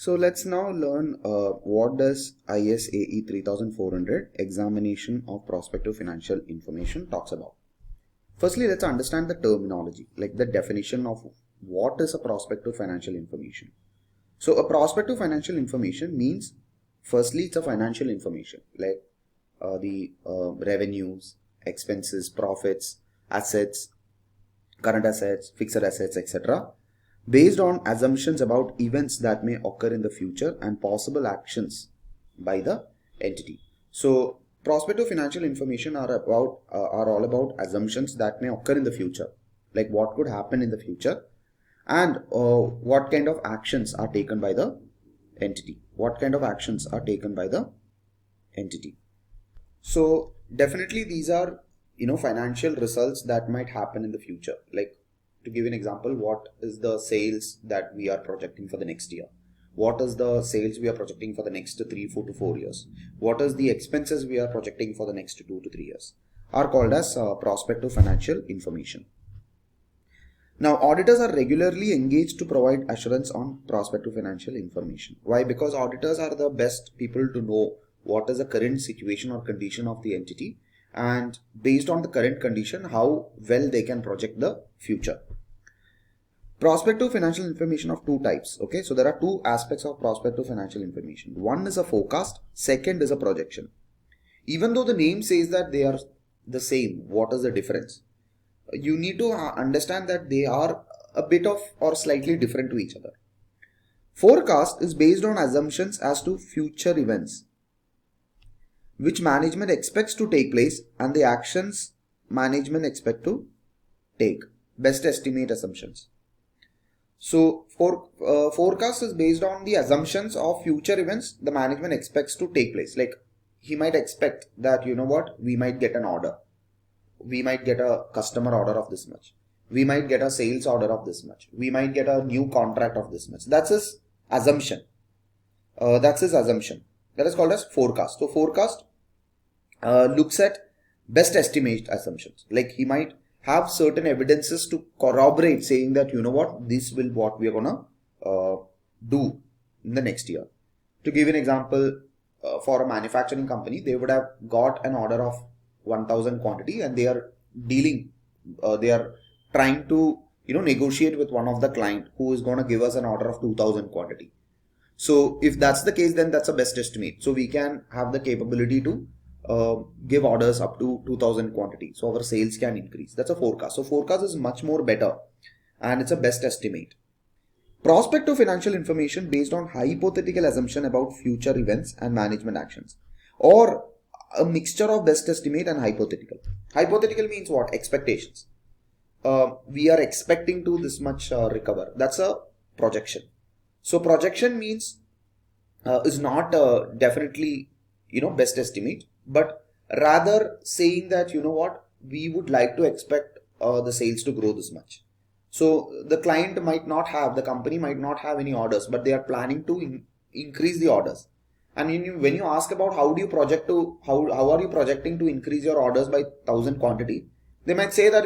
So let's now learn what does ISAE 3400 examination of prospective financial information talks about. Firstly, let's understand the terminology, like the definition of what is a prospective financial information. So a prospective financial information means, firstly, it's a financial information like the revenues, expenses, profits, assets, current assets, fixed assets, etc. based on assumptions about events that may occur in the future and possible actions by the entity. So prospective financial information are all about assumptions that may occur in the future, like what could happen in the future and what kind of actions are taken by the entity. So definitely these are financial results that might happen in the future. Like, to give an example, what is the sales that we are projecting for the next year? What is the sales we are projecting for the next 4 to 4 years? What is the expenses we are projecting for the next 2 to 3 years? Are called as prospective financial information. Now, auditors are regularly engaged to provide assurance on prospective financial information. Why? Because auditors are the best people to know what is the current situation or condition of the entity, and based on the current condition, how well they can project the future. Prospective financial information of two types. Okay, so there are two aspects of prospective financial information. One is a forecast, second is a projection. Even though the name says that they are the same, what is the difference? You need to understand that they are a bit of or slightly different to each other. Forecast is based on assumptions as to future events which management expects to take place and the actions management expect to take. Best estimate assumptions. So forecast is based on the assumptions of future events the management expects to take place. Like, he might expect that, we might get an order. We might get a customer order of this much. We might get a sales order of this much. We might get a new contract of this much. That's his assumption. That is called as forecast. So forecast looks at best estimate assumptions. Like, he might have certain evidences to corroborate, saying that, this will what we are gonna do in the next year. To give an example, for a manufacturing company, they would have got an order of 1000 quantity and they are trying to negotiate with one of the client who is going to give us an order of 2000 quantity. So if that's the case, then that's a best estimate. So we can have the capability to give orders up to 2000 quantity, so our sales can increase. That's a forecast. So forecast is much more better and it's a best estimate. Prospective financial information based on hypothetical assumption about future events and management actions, or a mixture of best estimate and hypothetical. Hypothetical means what? Expectations. We are expecting to this much recover. That's a projection. So projection means is not definitely best estimate, but rather saying that we would like to expect the sales to grow this much. So the company might not have any orders, but they are planning to increase the orders. And when you ask about how are you projecting to increase your orders by 1000 quantity, they might say that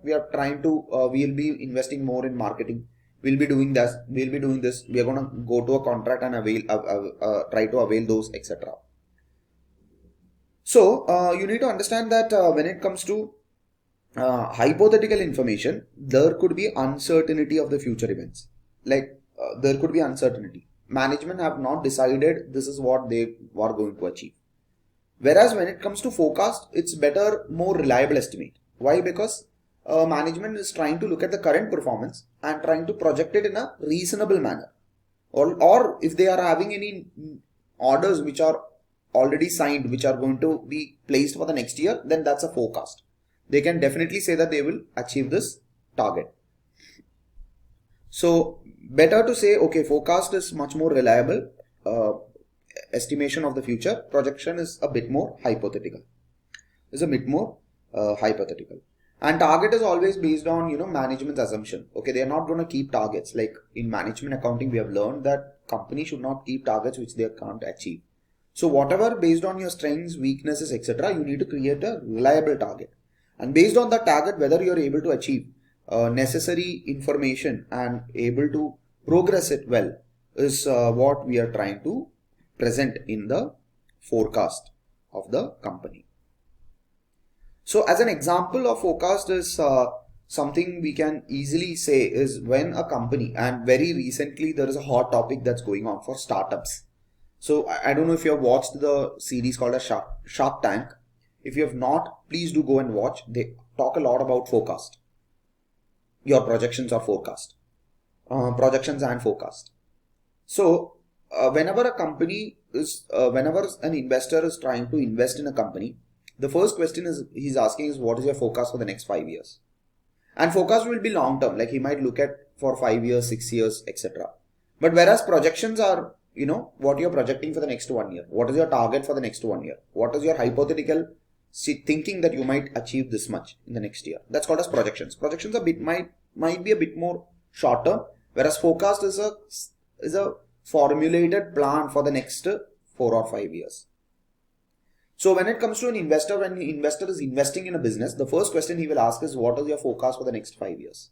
we are trying to we'll be investing more in marketing, we'll be doing this, we are going to go to a contract and try to avail those, etc. So you need to understand that when it comes to hypothetical information, there could be uncertainty of the future events. Like, there could be uncertainty. Management have not decided this is what they are going to achieve. Whereas when it comes to forecast, it's better, more reliable estimate. Why? Because management is trying to look at the current performance and trying to project it in a reasonable manner. Or if they are having any orders which are already signed, which are going to be placed for the next year, then that's a forecast. They can definitely say that they will achieve this target. So better to say, okay, forecast is much more reliable estimation of the future. Projection is a bit more hypothetical. And target is always based on management's assumption. Okay, they are not going to keep targets. Like in management accounting, we have learned that company should not keep targets which they can't achieve. So whatever based on your strengths, weaknesses, etc., you need to create a reliable target. And based on that target, whether you are able to achieve necessary information and able to progress it well is what we are trying to present in the forecast of the company. So as an example of forecast is something we can easily say is when a company, and very recently there is a hot topic that's going on for startups. So I don't know if you have watched the series called a Shark Tank. If you have not, please do go and watch. They talk a lot about forecast. Your projections or forecast. Projections and forecast. So whenever a company is, whenever an investor is trying to invest in a company, the first question is he's asking is what is your forecast for the next 5 years? And forecast will be long term, like he might look at for 5 years, 6 years, etc. But whereas projections are, you know, what you're projecting for the next 1 year. What is your target for the next 1 year? What is your hypothetical thinking that you might achieve this much in the next year? That's called as projections. Projections a bit might be a bit more shorter, whereas forecast is a formulated plan for the next 4 or 5 years. So when it comes to an investor, when the investor is investing in a business, the first question he will ask is what is your forecast for the next 5 years?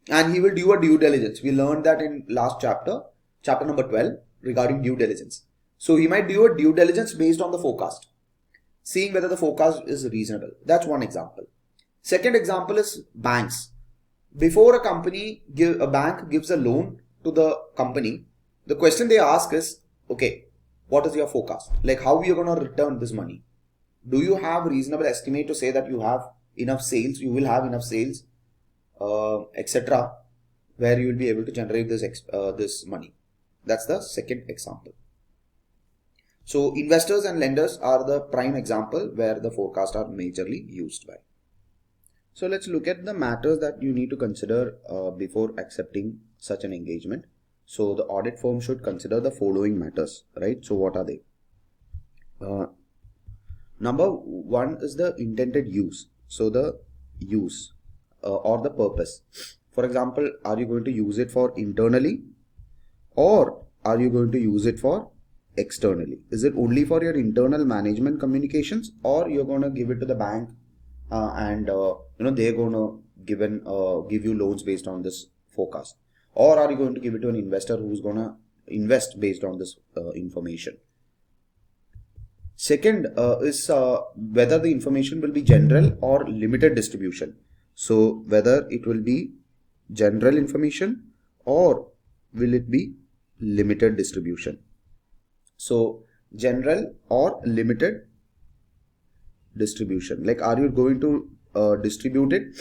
And he will do a due diligence. We learned that in last chapter number 12 regarding due diligence. So he might do a due diligence based on the forecast, seeing whether the forecast is reasonable. That's one example. Second example is banks. Before a bank gives a loan to the company, the question they ask is, okay, what is your forecast? Like how are you going to return this money? Do you have reasonable estimate to say that you have enough sales, you will have enough sales, etc., where you will be able to generate this money? That's the second example. So investors and lenders are the prime example where the forecasts are majorly used by. So let's look at the matters that you need to consider before accepting such an engagement. So the audit firm should consider the following matters, right? So what are they? Number one is the intended use. So the use or the purpose. For example, are you going to use it for internally or are you going to use it for externally? Is it only for your internal management communications or you're going to give it to the bank and they're going to give you loans based on this forecast? Or are you going to give it to an investor who's going to invest based on this information? Second is whether the information will be general or limited distribution. So whether it will be general information or will it be limited distribution. So general or limited distribution. Like are you going to distribute it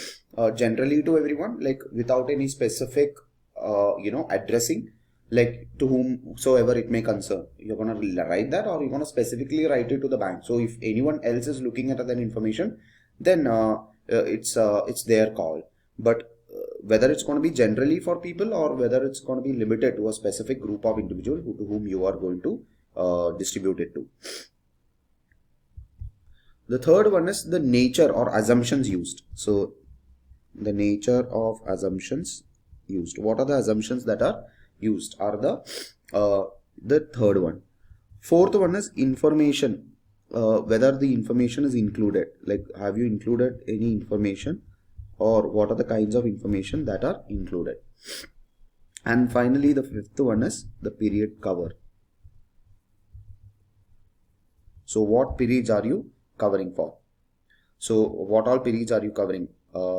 generally to everyone, like without any specific addressing, like to whomsoever it may concern? You're going to write that, or you're going to specifically write it to the bank. So if anyone else is looking at that information, then it's their call. But whether it's going to be generally for people or whether it's going to be limited to a specific group of individuals to whom you are going to distribute it to. The third one is the nature or assumptions used. So the nature of assumptions used. What are the assumptions that are used are the third one. Fourth one is information. Whether the information is included, like have you included any information, or what are the kinds of information that are included. And finally the fifth one is the period cover. So what periods are you covering for? So what all periods are you covering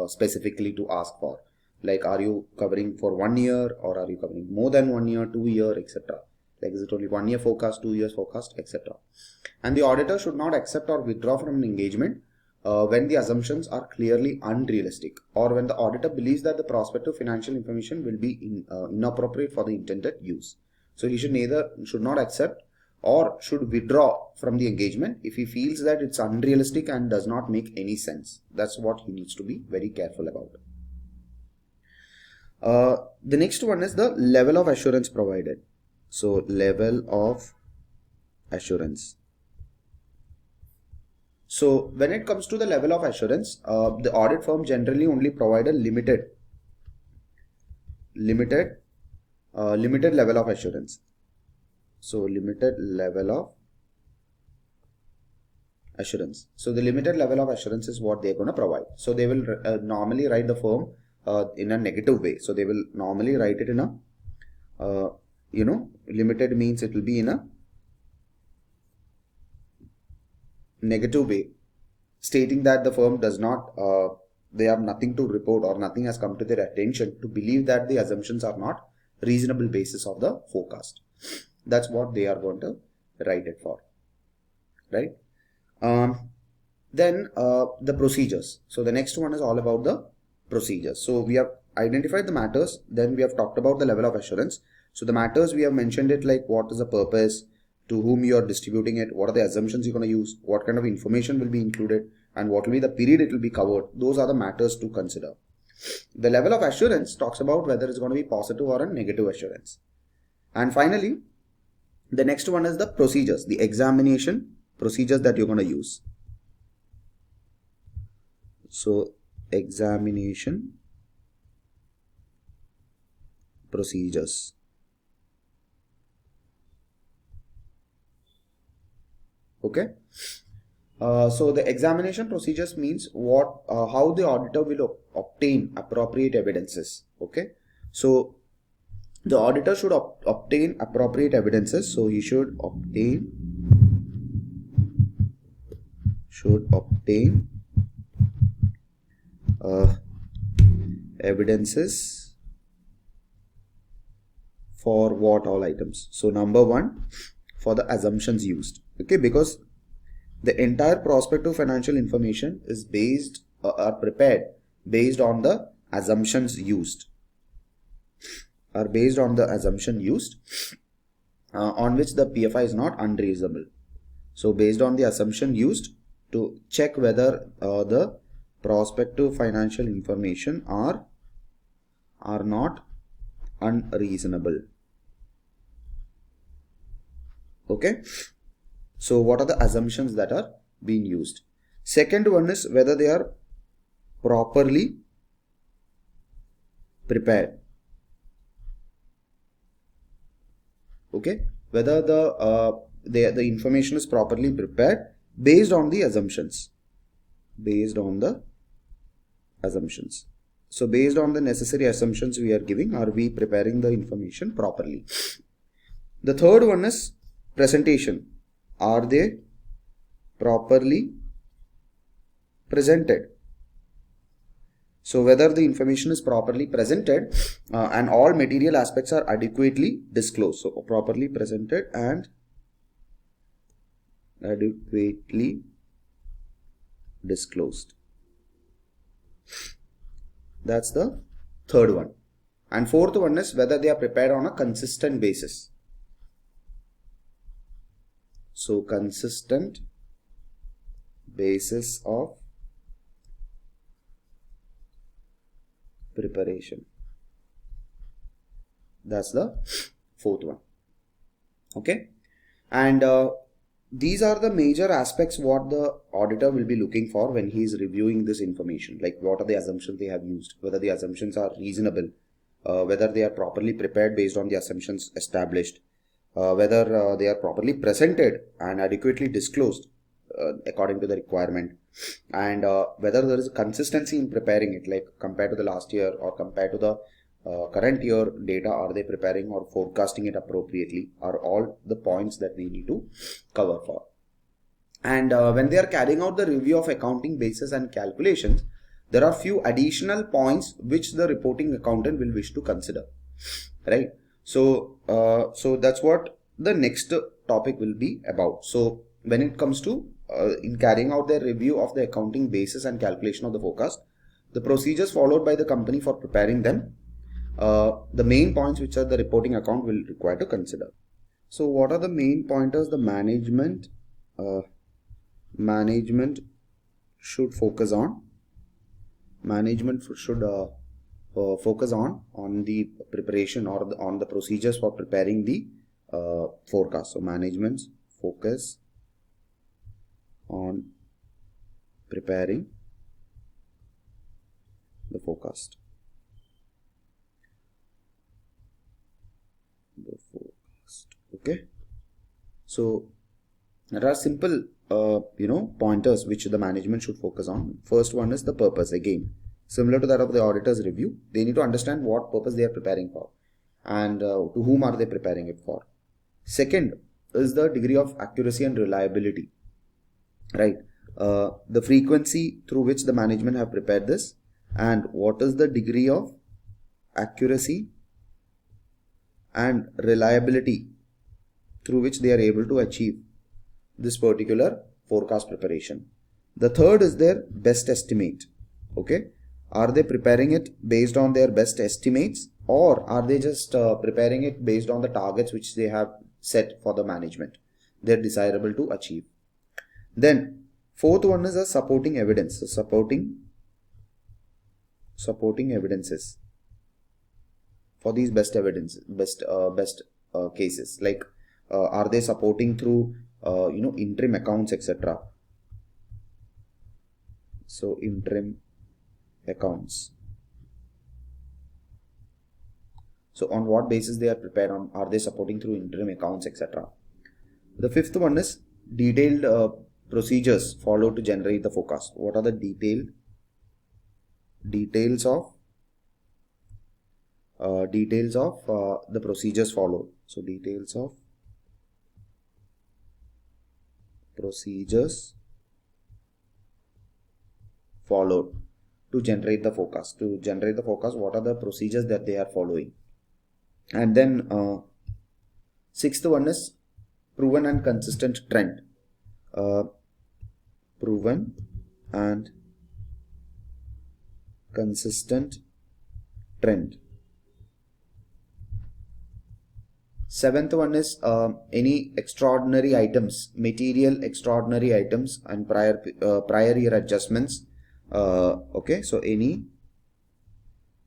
specifically to ask for? Like are you covering for 1 year, or are you covering more than 1 year, 2 year, etc.? Like is it only 1 year forecast, 2 years forecast, etc.? And the auditor should not accept or withdraw from an engagement when the assumptions are clearly unrealistic, or when the auditor believes that the prospective financial information will be inappropriate for the intended use. So he should not accept or should withdraw from the engagement if he feels that it's unrealistic and does not make any sense. That's what he needs to be very careful about. The next one is the level of assurance provided. So level of assurance. So when it comes to the level of assurance, the audit firm generally only provide a limited level of assurance. So limited level of assurance. So the limited level of assurance is what they're going to provide. So they will normally write the firm in a negative way. So they will normally write it in a limited means it will be in a negative way, stating that the firm does not, they have nothing to report or nothing has come to their attention to believe that the assumptions are not reasonable basis of the forecast. That's what they are going to write it for, right? Then the procedures. So the next one is all about the procedures. So we have identified the matters, then we have talked about the level of assurance. So the matters, we have mentioned it like what is the purpose, to whom you are distributing it, what are the assumptions you're going to use, what kind of information will be included, and what will be the period it will be covered. Those are the matters to consider. The level of assurance talks about whether it's going to be positive or a negative assurance. And finally, the next one is the procedures, the examination procedures that you're going to use. So examination procedures. Okay. So the examination procedures means what, how the auditor will obtain appropriate evidences. Okay. So the auditor should obtain appropriate evidences. So he should obtain evidences for what all items. So number one, for the assumptions used. Okay, because the entire prospective financial information is based or prepared based on the assumptions used, on which the PFI is not unreasonable. So based on the assumption used to check whether the prospective financial information are not unreasonable. Okay. So what are the assumptions that are being used? Second one is whether they are properly prepared. Okay, whether the information is properly prepared based on the assumptions. So based on the necessary assumptions we are giving, are we preparing the information properly? The third one is presentation. Are they properly presented? So whether the information is properly presented and all material aspects are adequately disclosed. So properly presented and adequately disclosed. That's the third one. And fourth one is whether they are prepared on a consistent basis. So consistent basis of preparation. That's the fourth one. Okay. And these are the major aspects what the auditor will be looking for when he is reviewing this information. Like what are the assumptions they have used, whether the assumptions are reasonable, whether they are properly prepared based on the assumptions established, whether they are properly presented and adequately disclosed according to the requirement, and whether there is a consistency in preparing it, like compared to the last year or compared to the current year data, are they preparing or forecasting it appropriately, are all the points that we need to cover for. And when they are carrying out the review of accounting basis and calculations, there are few additional points which the reporting accountant will wish to consider, right? So that's what the next topic will be about. So when it comes to in carrying out their review of the accounting basis and calculation of the forecast, the procedures followed by the company for preparing them, the main points which are the reporting account will require to consider. So what are the main pointers the management should focus on? Management should focus on the preparation or on the procedures for preparing the forecast. So management's focus on preparing the forecast. Okay. So there are simple pointers which the management should focus on. First one is the purpose. Again, similar to that of the auditor's review, they need to understand what purpose they are preparing for. and to whom are they preparing it for. Second is the degree of accuracy and reliability, right? The frequency through which the management have prepared this, and what is the degree of accuracy and reliability through which they are able to achieve this particular forecast preparation. The third is their best estimate. Okay, are they preparing it based on their best estimates, or are they just preparing it based on the targets which they have set for the management, they're desirable to achieve. Then fourth one is a supporting evidence. So supporting evidences for these best evidence, best cases, like are they supporting through interim accounts, etc. So interim accounts. So on what basis they are prepared on? Are they supporting through interim accounts, etc. The fifth one is detailed procedures followed to generate the forecast. What are the details of the procedures followed? So details of procedures followed to generate the forecast. To generate the forecast, what are the procedures that they are following? And then sixth one is proven and consistent trend. Proven and consistent trend. Seventh one is any extraordinary items, material extraordinary items and prior year adjustments. Okay, so any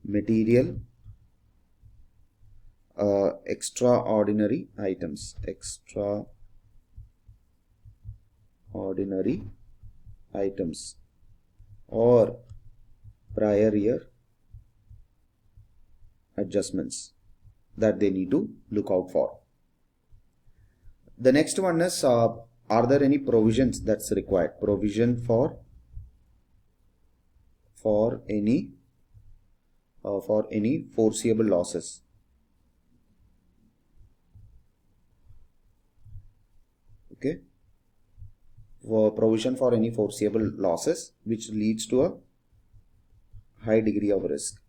material extraordinary items, or prior year adjustments that they need to look out for. The next one is are there any provisions that's required? Provision for any foreseeable losses. Okay, for provision for any foreseeable losses which leads to a high degree of risk.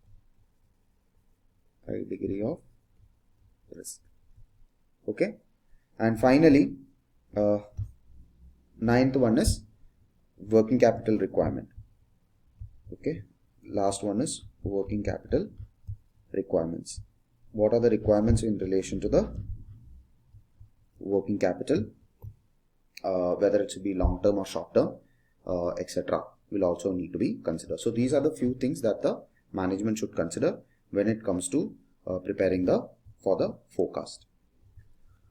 Okay, and finally ninth one is working capital requirement. Okay, last one is working capital requirements. What are the requirements in relation to the working capital, whether it should be long term or short term, etc. will also need to be considered. So these are the few things that the management should consider when it comes to preparing for the forecast.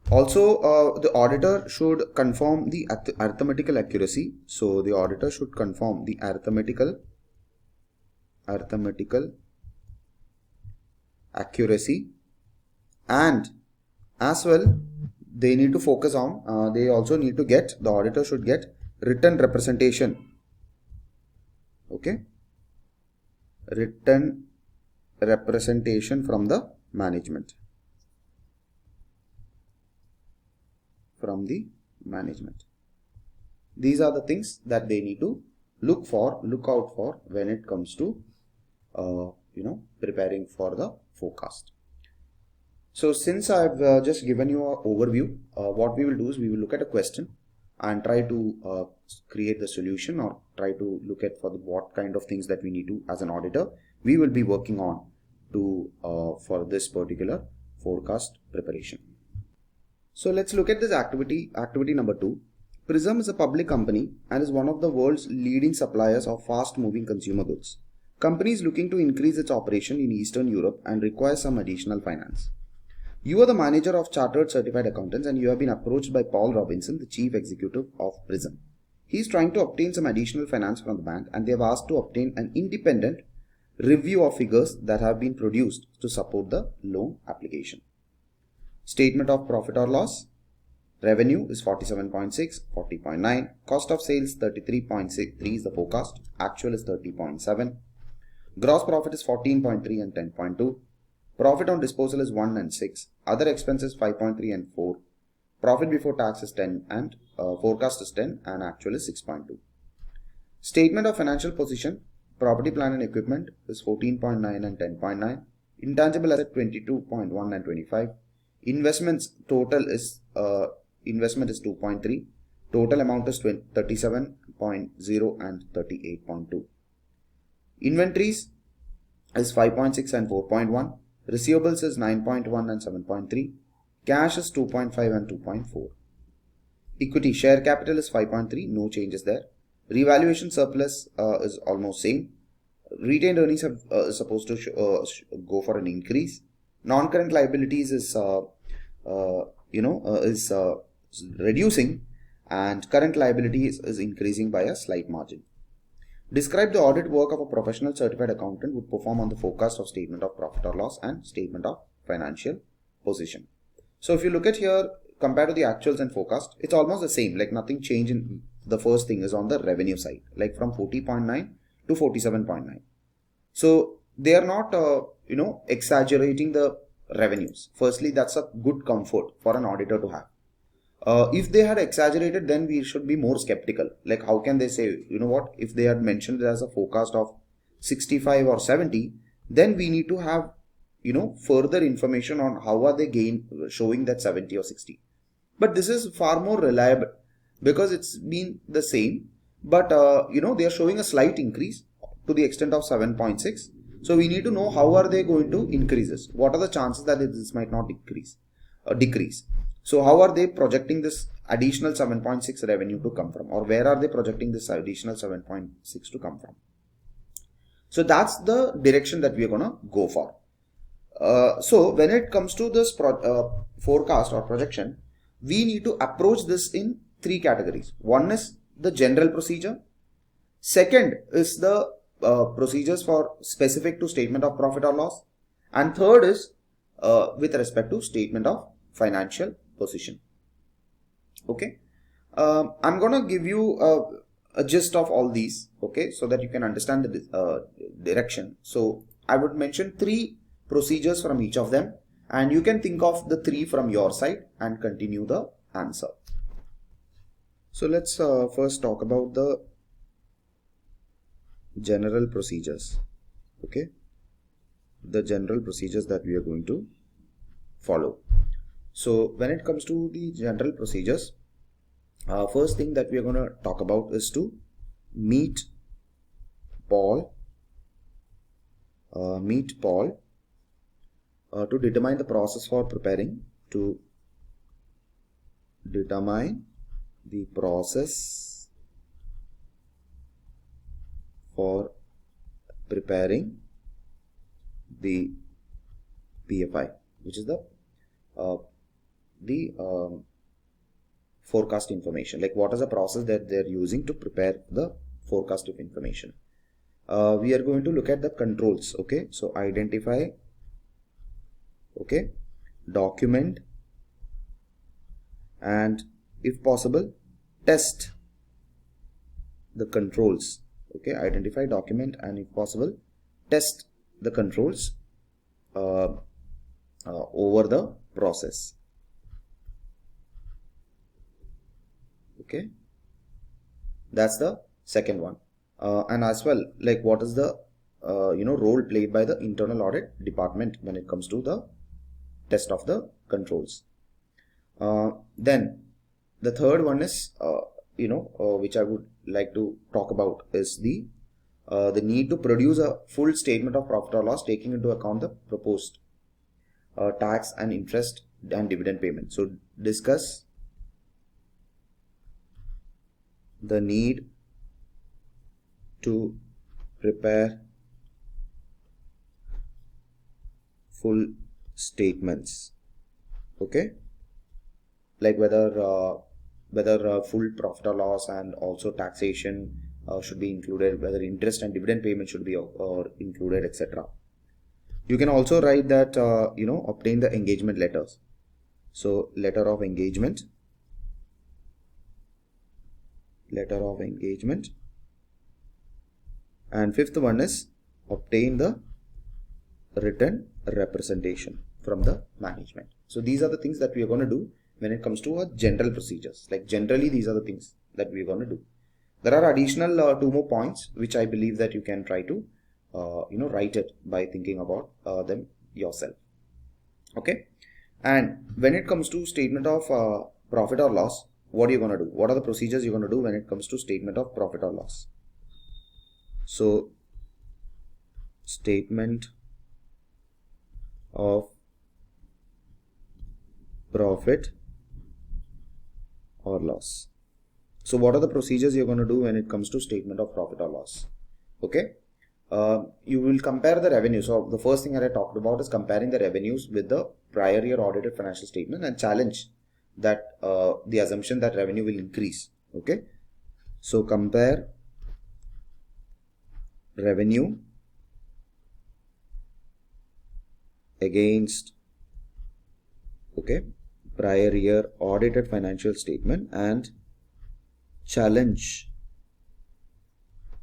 Also, the auditor should confirm the arithmetical accuracy. So the auditor should confirm the arithmetical accuracy, and as well they need to focus on, they also need to get, the auditor should get written representation. Okay, written representation from the management. These are the things that they need to look out for when it comes to preparing for the forecast. So since I've just given you an overview, what we will do is we will look at a question and try to create the solution, or try to look at what kind of things that we need to, as an auditor, we will be working on to for this particular forecast preparation. So let's look at this activity number 2. Prism is a public company and is one of the world's leading suppliers of fast-moving consumer goods. Company is looking to increase its operation in Eastern Europe and requires some additional finance. You are the manager of Chartered Certified Accountants and you have been approached by Paul Robinson, the chief executive of Prism. He is trying to obtain some additional finance from the bank and they have asked to obtain an independent review of figures that have been produced to support the loan application. Statement of profit or loss. Revenue is 47.6, 40.9. Cost of sales 33.3 is the forecast. Actual is 30.7. Gross profit is 14.3 and 10.2. Profit on disposal is 1 and 6. Other expenses 5.3 and 4. Profit before tax is 10 and forecast is 10 and actual is 6.2. Statement of financial position. Property, plant and equipment is 14.9 and 10.9. Intangible asset 22.1 and 25. Investments total is investment is 2.3. Total amount is 37.0 and 38.2. Inventories is 5.6 and 4.1. Receivables is 9.1 and 7.3. Cash is 2.5 and 2.4. Equity share capital is 5.3. No changes there. Revaluation surplus is almost same. Retained earnings have supposed to go for an increase. Non-current liabilities is reducing, and current liabilities is increasing by a slight margin. Describe the audit work of a professional certified accountant would perform on the forecast of statement of profit or loss and statement of financial position. So if you look at here, compared to the actuals and forecast, it's almost the same, like nothing changed in the first thing is on the revenue side, like from 40.9 to 47.9. So they are not, exaggerating the revenues. Firstly, that's a good comfort for an auditor to have. If they had exaggerated, then we should be more skeptical. Like, how can they say, you know what, if they had mentioned it as a forecast of 65 or 70, then we need to have, further information on how are they showing that 70 or 60. But this is far more reliable because it's been the same, but they are showing a slight increase to the extent of 7.6. So we need to know how are they going to increase this. What are the chances that this might not decrease? So how are they projecting this additional 7.6 revenue to come from, or where are they projecting this additional 7.6 to come from? So that's the direction that we are going to go for. So when it comes to this forecast or projection, we need to approach this in three categories. One is the general procedure. Second is the procedures for specific to statement of profit or loss. And third is with respect to statement of financial position. Okay. I'm going to give you a gist of all these, okay, so that you can understand the direction. So I would mention three procedures from each of them, and you can think of the three from your side and continue the answer. So let's first talk about the general procedures. Okay, the general procedures that we are going to follow. So when it comes to the general procedures, first thing that we are going to talk about is to meet Paul to determine the process for preparing, to determine the process for preparing the PFI, which is the forecast information. Like, what is the process that they're using to prepare the forecast of information? We are going to look at the controls. Okay, so identify, okay, document, and if possible test the controls. Okay, identify, document, and if possible test the controls over the process. Okay, that's the second one. And as well, like, what is the role played by the internal audit department when it comes to the test of the controls. Then the third one is which I would like to talk about is the need to produce a full statement of profit or loss taking into account the proposed tax and interest and dividend payment. So discuss the need to prepare full statements. Okay, like whether full profit or loss and also taxation should be included, whether interest and dividend payment should be included, etc. You can also write that obtain the engagement letters. So letter of engagement, and fifth one is obtain the written representation from the management. So these are the things that we are going to do when it comes to our general procedures. Like generally, these are the things that we are going to do. There are additional 2 more points which I believe that you can try to write it by thinking about them yourself. Okay. And when it comes to statement of profit or loss, what are you going to do? What are the procedures you're going to do when it comes to statement of profit or loss? So statement of profit or loss. So what are the procedures you're going to do when it comes to statement of profit or loss? Okay. You will compare the revenue. So the first thing that I talked about is comparing the revenues with the prior year audited financial statement and challenge that the assumption that revenue will increase. Okay. So compare revenue against prior year audited financial statement and challenge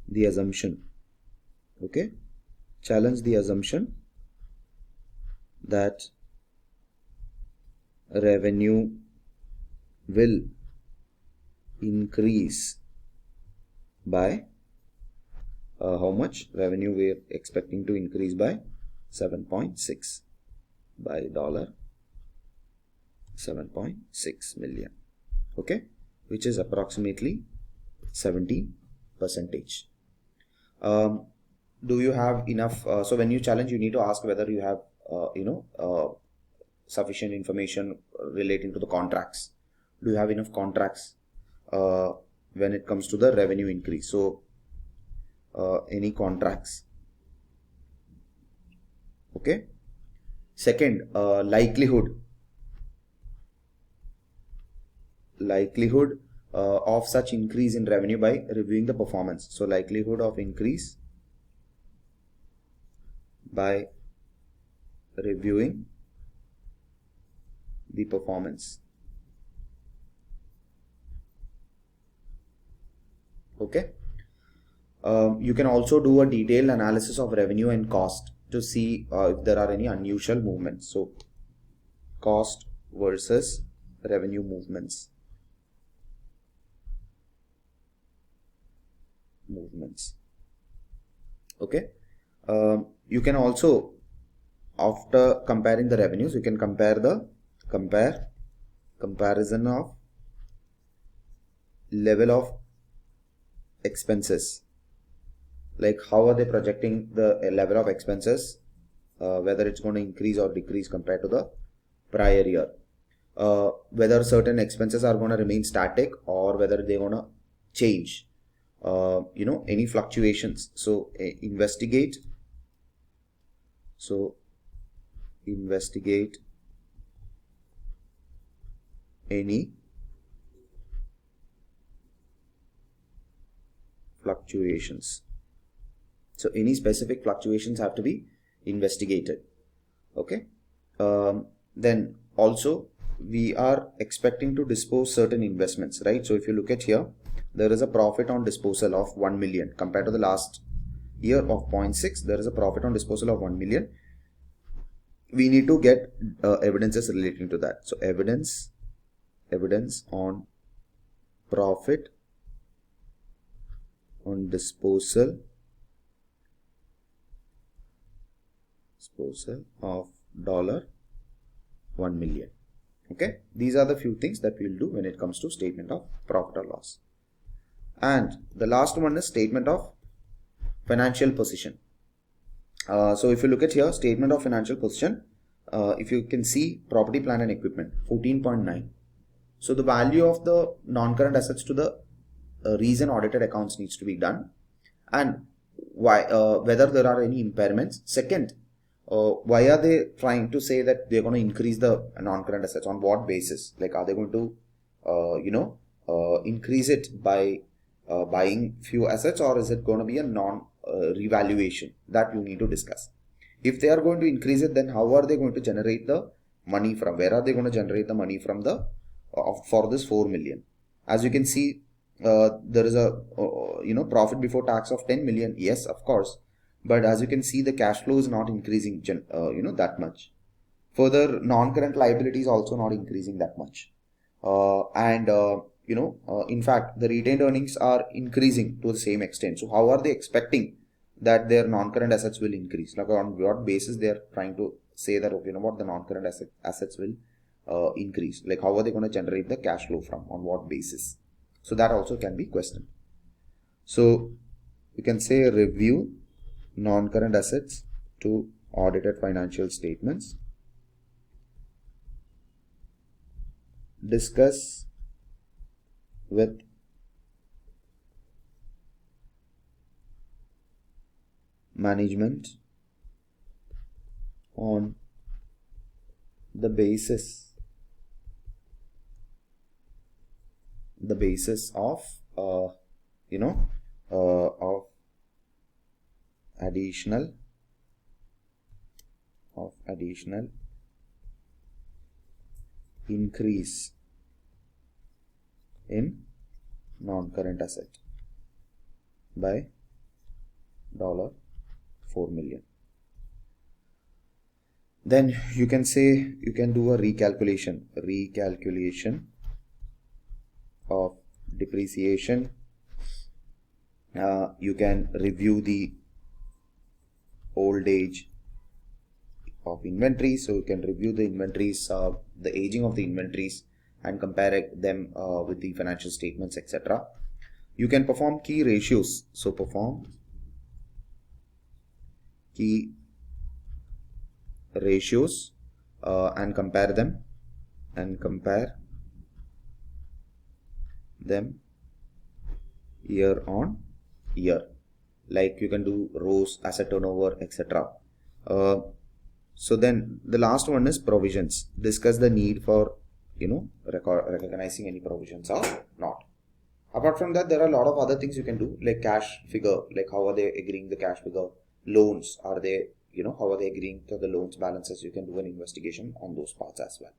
the assumption. Challenge the assumption that revenue will increase by how much? Revenue we are expecting to increase by 7.6 by $7.6 million. Okay, which is approximately 17%. Do you have enough? So when you challenge, you need to ask whether you have sufficient information relating to the contracts. Do you have enough contracts when it comes to the revenue increase? So any contracts. Okay. Second, likelihood of such increase in revenue by reviewing the performance. So likelihood of increase by reviewing the performance. Okay. You can also do a detailed analysis of revenue and cost to see if there are any unusual movements. So cost versus revenue movements. Okay. You can also, after comparing the revenues, you can compare comparison of level of expenses. Like how are they projecting the level of expenses, whether it's going to increase or decrease compared to the prior year, whether certain expenses are going to remain static or whether they're going to change, any fluctuations. So investigate any fluctuations. So any specific fluctuations have to be investigated. Okay. Then also we are expecting to dispose certain investments, right? So if you look at here, there is a profit on disposal of 1 million compared to the last year of 0.6. There is a profit on disposal of 1 million. We need to get evidences relating to that. So evidence on profit on disposal of $1 million. Okay, these are the few things that we'll do when it comes to statement of profit or loss. And the last one is statement of financial position. So if you look at here, statement of financial position, if you can see property, plant and equipment 14.9. So the value of the non-current assets to the recent audited accounts needs to be done, and why, whether there are any impairments. Second, why are they trying to say that they're going to increase the non-current assets? On what basis? Like, are they going to increase it by buying few assets, or is it going to be a revaluation? That you need to discuss. If they are going to increase it, then how are they going to generate the money from? Where are they going to generate the money from the for this 4 million? As you can see, there is a profit before tax of 10 million. Yes, of course, but as you can see, the cash flow is not increasing that much. Further, non-current liabilities also not increasing that much, in fact, the retained earnings are increasing to the same extent. So how are they expecting that their non-current assets will increase? Like on what basis they are trying to say that, okay, what the non-current assets will increase? Like how are they going to generate the cash flow from? On what basis? So that also can be questioned. So you can say review non-current assets to audited financial statements. Discuss with management on the basis of of additional increase in non-current asset by $4 million. Then you can say, you can do a recalculation of depreciation. You can review the old age of inventory. So you can review the inventories, the aging of the inventories, and compare them with the financial statements, etc. You can perform key ratios. So perform key ratios and compare them year on year. Like you can do rows, asset turnover, etc. So then the last one is provisions. Discuss the need for recognizing any provisions or not. Apart from that, there are a lot of other things you can do, like cash figure, like how are they agreeing the cash figure. Loans, are they how are they agreeing to the loans balances? You can do an investigation on those parts as well.